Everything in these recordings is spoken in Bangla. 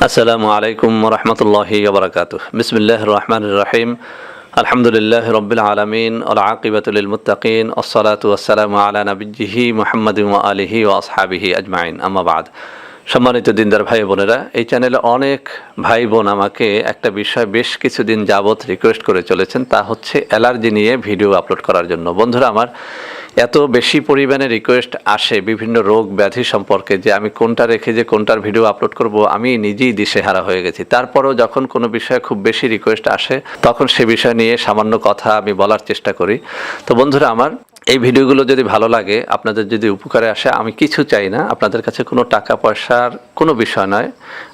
আসসালামু আলাইকুম রহমতুল্লাহি ওবরাকাতুহ। বিসমিল্লাহির রহমানির রহিম। আলহামদুলিল্লাহি রাব্বিল আলামিন ওয়াল আকিবাতু লিল মুত্তাকিন ওয়াসসালাতু ওয়াসসালামু আলা নাবিয়্যিহি মুহাম্মাদিন ওয়া আলিহি ওয়া আসহাবিহি আজমাইন, আম্মা বাদ। সম্মানিত দিনদার ভাই বোনেরা, এই চ্যানেলে অনেক ভাই বোন আমাকে একটা বিষয় বেশ কিছুদিন যাবৎ রিকোয়েস্ট করে চলেছেন, তা হচ্ছে অ্যালার্জি নিয়ে ভিডিও আপলোড করার জন্য। বন্ধুরা আমার, এত বেশি পরিমাণে রিকোয়েস্ট আসে বিভিন্ন রোগ ব্যাধি সম্পর্কে যে আমি কোনটা রেখে যে কোনটার ভিডিও আপলোড করব আমি নিজেই দিশেহারা হয়ে গেছি। তারপরেও যখন কোনো বিষয়ে খুব বেশি রিকোয়েস্ট আসে তখন সে বিষয় নিয়ে সামান্য কথা আমি বলার চেষ্টা করি। তো বন্ধুরা আমার, এই ভিডিওগুলো যদি ভালো লাগে, আপনাদের যদি উপকারে আসে, আমি কিছু চাই না, আপনাদের কাছে কোনো টাকা পয়সার কোনো বিষয় নয়।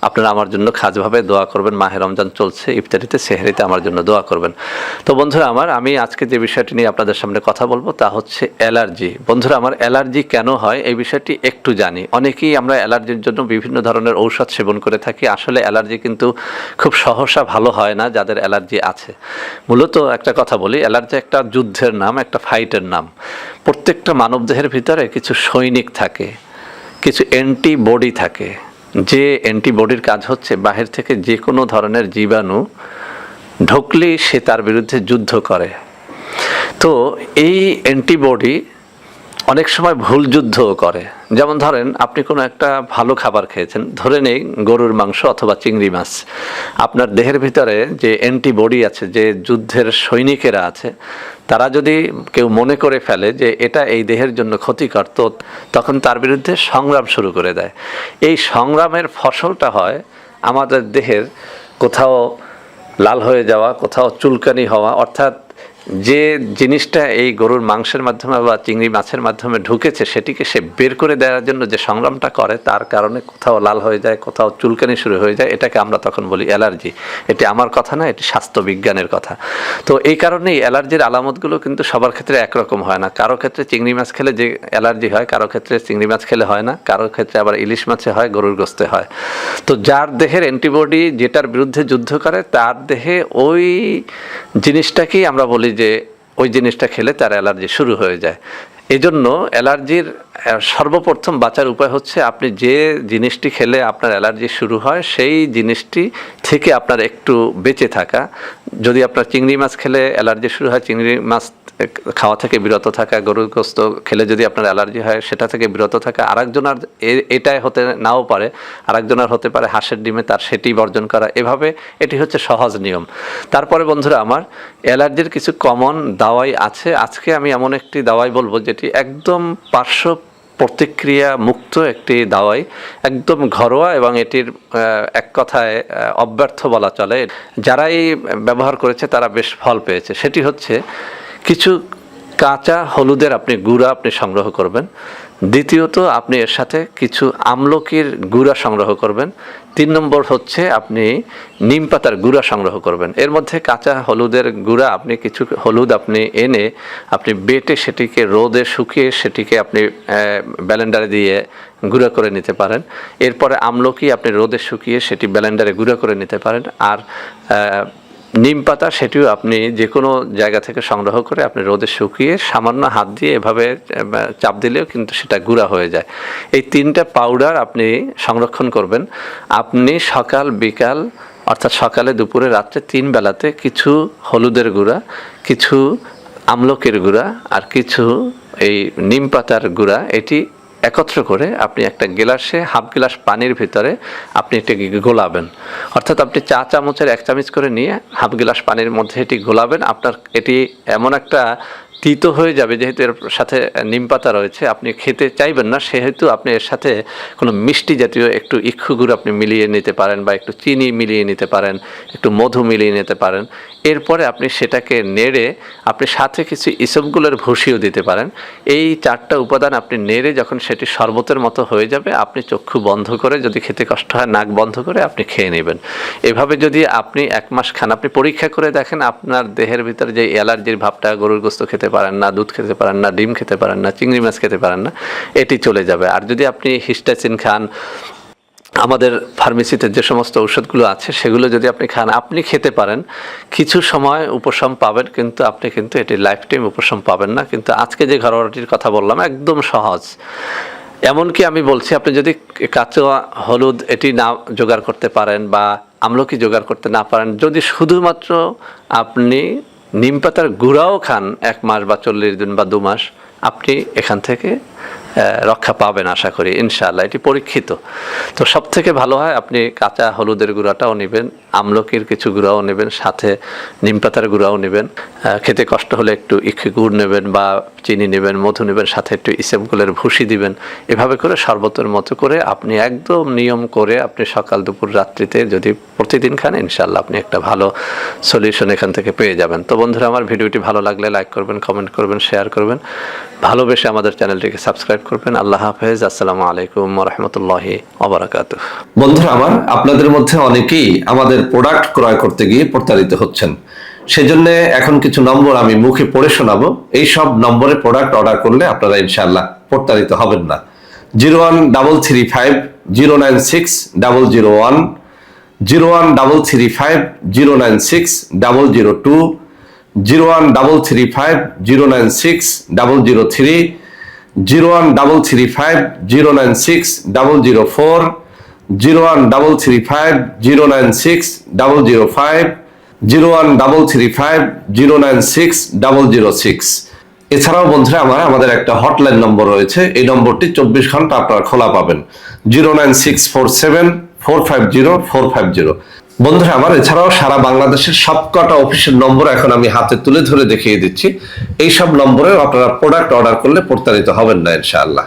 আপনারা আমার জন্য খাসভাবে দোয়া করবেন। মাহে রমজান চলছে, ইফতারিতে সেহরিতে আমার জন্য দোয়া করবেন। তো বন্ধুরা আমার, আমি আজকে যে বিষয়টি নিয়ে আপনাদের সামনে কথা বলবো তা হচ্ছে অ্যালার্জি। বন্ধুরা আমার, অ্যালার্জি কেন হয় এই বিষয়টি একটু জানি। অনেকেই আমরা অ্যালার্জির জন্য বিভিন্ন ধরনের ঔষধ সেবন করে থাকি। আসলে অ্যালার্জি কিন্তু খুব সহসা ভালো হয় না যাদের অ্যালার্জি আছে। মূলত একটা কথা বলি, অ্যালার্জি একটা যুদ্ধের নাম, একটা ফাইটের নাম। প্রত্যেকটা মানবদেহের ভিতরে কিছু সৈনিক থাকে, কিছু অ্যান্টিবডি থাকে। যে অ্যান্টিবডির কাজ হচ্ছে বাহির থেকে যে কোনো ধরনের জীবাণু ঢুকলেই সে তার বিরুদ্ধে যুদ্ধ করে। তো এই অ্যান্টিবডি অনেক সময় ভুল যুদ্ধও করে। যেমন ধরেন, আপনি কোনো একটা ভালো খাবার খেয়েছেন, ধরে নেই গরুর মাংস অথবা চিংড়ি মাছ। আপনার দেহের ভিতরে যে অ্যান্টিবডি আছে, যে যুদ্ধের সৈনিকেরা আছে, তারা যদি কেউ মনে করে ফেলে যে এটা এই দেহের জন্য ক্ষতিকর, তো তখন তার বিরুদ্ধে সংগ্রাম শুরু করে দেয়। এই সংগ্রামের ফসলটা হয় আমাদের দেহের কোথাও লাল হয়ে যাওয়া, কোথাও চুলকানি হওয়া। অর্থাৎ যে জিনিসটা এই গরুর মাংসের মাধ্যমে বা চিংড়ি মাছের মাধ্যমে ঢুকেছে সেটিকে সে বের করে দেওয়ার জন্য যে সংগ্রামটা করে, তার কারণে কোথাও লাল হয়ে যায়, কোথাও চুলকানি শুরু হয়ে যায়। এটাকে আমরা তখন বলি অ্যালার্জি। এটি আমার কথা না, এটি স্বাস্থ্যবিজ্ঞানের কথা। তো এই কারণেই অ্যালার্জির আলামতগুলো কিন্তু সবার ক্ষেত্রে একরকম হয় না। কারো ক্ষেত্রে চিংড়ি মাছ খেলে যে অ্যালার্জি হয়, কারো ক্ষেত্রে চিংড়ি মাছ খেলে হয় না, কারো ক্ষেত্রে আবার ইলিশ মাছে হয়, গরুর গোশতে হয়। তো যার দেহের অ্যান্টিবডি যেটার বিরুদ্ধে যুদ্ধ করে, তার দেহে ওই জিনিসটাকেই আমরা বলি যে ওই জিনিসটা খেলে তার অ্যালার্জি শুরু হয়ে যায়। এই জন্য অ্যালার্জির সর্বপ্রথম বাঁচার উপায় হচ্ছে আপনি যে জিনিসটি খেলে আপনার অ্যালার্জি শুরু হয় সেই জিনিসটি থেকে আপনার একটু বেঁচে থাকা। যদি আপনার চিংড়ি মাছ খেলে অ্যালার্জি শুরু হয়, চিংড়ি মাছ খাওয়া থেকে বিরত থাকা। গরুর গোশত খেলে যদি আপনার অ্যালার্জি হয়, সেটা থেকে বিরত থাকা। আরেকজনের এটাই হতে নাও পারে, আরেকজনের হতে পারে হাঁসের ডিমে, তার সেটি বর্জন করা। এভাবে এটি হচ্ছে সহজ নিয়ম। তারপরে বন্ধুরা আমার, অ্যালার্জির কিছু কমন দাওয়াই আছে। আজকে আমি এমন একটি দাওয়াই বলবো যেটি একদম পার্শ্ব প্রতিক্রিয়া মুক্ত একটি দাওয়াই, একদম ঘরোয়া, এবং এটির এক কথায় অব্যর্থ বলা চলে। যারাই ব্যবহার করেছে তারা বেশ ফল পেয়েছে। সেটি হচ্ছে কিছু কাঁচা হলুদের গুঁড়া আপনি সংগ্রহ করবেন। দ্বিতীয়ত, আপনি এর সাথে কিছু আমলকির গুঁড়া সংগ্রহ করবেন। 3 নম্বর হচ্ছে আপনি নিম পাতার গুঁড়া সংগ্রহ করবেন। এর মধ্যে কাঁচা হলুদের গুঁড়া, আপনি কিছু হলুদ আপনি এনে আপনি বেটে সেটিকে রোদে শুকিয়ে সেটিকে আপনি ব্লেন্ডারে দিয়ে গুঁড়া করে নিতে পারেন। এরপরে আমলকি আপনি রোদে শুকিয়ে সেটি ব্লেন্ডারে গুঁড়া করে নিতে পারেন। আর নিম পাতা, সেটিও আপনি যে কোনো জায়গা থেকে সংগ্রহ করে আপনি রোদে শুকিয়ে সামান্য হাত দিয়ে এভাবে চাপ দিলেও কিন্তু সেটা গুঁড়া হয়ে যায়। এই 3টা পাউডার আপনি সংরক্ষণ করবেন। আপনি সকাল বিকাল, অর্থাৎ সকালে, দুপুরে, রাত্রে 3 বেলাতে কিছু হলুদের গুঁড়া, কিছু আমলকির গুঁড়া আর কিছু এই নিম পাতার গুঁড়া, এটি একত্র করে আপনি একটা গ্লাসে, হাফ গ্লাস পানির ভিতরে আপনি এটাকে গোলাবেন। অর্থাৎ আপনি চা চামচের 1 চামচ করে নিয়ে হাফ গ্লাস পানির মধ্যে এটি গোলাবেন। আপনার এটি এমন একটা তিতো হয়ে যাবে, যেহেতু এর সাথে নিম পাতা রয়েছে, আপনি খেতে চাইবেন না, সেহেতু আপনি এর সাথে কোনো মিষ্টি জাতীয় একটু ইক্ষু গুড় আপনি মিলিয়ে নিতে পারেন, বা একটু চিনি মিলিয়ে নিতে পারেন, একটু মধু মিলিয়ে নিতে পারেন। এরপরে আপনি সেটাকে নেড়ে আপনি সাথে কিছু ইসবগুলের ভুসিও দিতে পারেন। এই 4টা উপাদান আপনি নেড়ে যখন সেটি শরবতের মতো হয়ে যাবে, আপনি চক্ষু বন্ধ করে, যদি খেতে কষ্ট হয় নাক বন্ধ করে আপনি খেয়ে নেবেন। এভাবে যদি আপনি 1 মাস খান, আপনি পরীক্ষা করে দেখেন আপনার দেহের ভিতরে যে অ্যালার্জির ভাবটা, গরুর গোশত খেতে পারেন না, দুধ খেতে পারেন না, ডিম খেতে পারেন না, চিংড়ি মাছ খেতে পারেন না, এটি চলে যাবে। আর যদি আপনি হিস্টাচিন খান, আমাদের ফার্মেসিতে যে সমস্ত ঔষধগুলো আছে সেগুলো যদি আপনি খান, আপনি খেতে পারেন, কিছু সময় উপশম পাবেন, কিন্তু আপনি কিন্তু এটি লাইফ টাইম উপশম পাবেন না। কিন্তু আজকে যে ঘরোয়াটির কথা বললাম একদম সহজ। এমনকি আমি বলছি, আপনি যদি কাঁচা হলুদ এটি না জোগাড় করতে পারেন বা আমলকি জোগাড় করতে না পারেন, যদি শুধুমাত্র আপনি নিম পাতার গুঁড়াও খান 1 মাস বা 40 দিন বা 2 মাস, আপনি এখান থেকে রক্ষা পাবেন আশা করি ইনশাআল্লাহ। এটি পরীক্ষিত। তো সব থেকে ভালো হয় আপনি কাঁচা হলুদের গুঁড়াটাও নেবেন, আমলকির কিছু গুঁড়াও নেবেন, সাথে নিম পাতার গুঁড়াও নেবেন। খেতে কষ্ট হলে একটু ইখি গুড় নেবেন বা চিনি নেবেন, মধু নেবেন, সাথে একটু ইসেমগুলের ভুসি দিবেন। এভাবে করে শরবতের মতো করে আপনি একদম নিয়ম করে আপনি সকাল দুপুর রাত্রিতে যদি প্রতিদিন খান, ইনশাআল্লাহ আপনি একটা ভালো সলিউশন এখান থেকে পেয়ে যাবেন। তো বন্ধুরা, আমার ভিডিওটি ভালো লাগলে লাইক করবেন, কমেন্ট করবেন, শেয়ার করবেন, ভালোবেসে আমাদের চ্যানেলটিকে সাবস্ক্রাইব করবেন। আল্লাহ হাফেজ। আসসালামু আলাইকুম ওয়া রাহমাতুল্লাহি ওয়া বারাকাতুহু। বন্ধুরা আমার, আপনাদের মধ্যে অনেকেই আমাদের প্রোডাক্ট ক্রয় করতে গিয়ে প্রতারিত হচ্ছেন। সেজন্য এখন কিছু নম্বর আমি মুখে পড়ে শোনাবো। এই সব নম্বরে প্রোডাক্ট অর্ডার করলে আপনারা ইনশাআল্লাহ প্রতারিত হবেন না। 01335096001, 01335096002, 01335096003, 01335096004, 01335096005, 01335096006। এছাড়াও বন্ধুরা আমার, আমাদের একটা হটলাইন নম্বর রয়েছে। এই নম্বরটি 24 ঘন্টা আপনারা খোলা পাবেন, 09647450450। বন্ধুরা আমার, এছাড়াও সারা বাংলাদেশের সবকটা অফিসের নম্বর এখন আমি হাতে তুলে ধরে দেখিয়ে দিচ্ছি। এই সব নম্বরেও আপনারা প্রোডাক্ট অর্ডার করলে প্রতারিত হবেন না ইনশাআল্লাহ।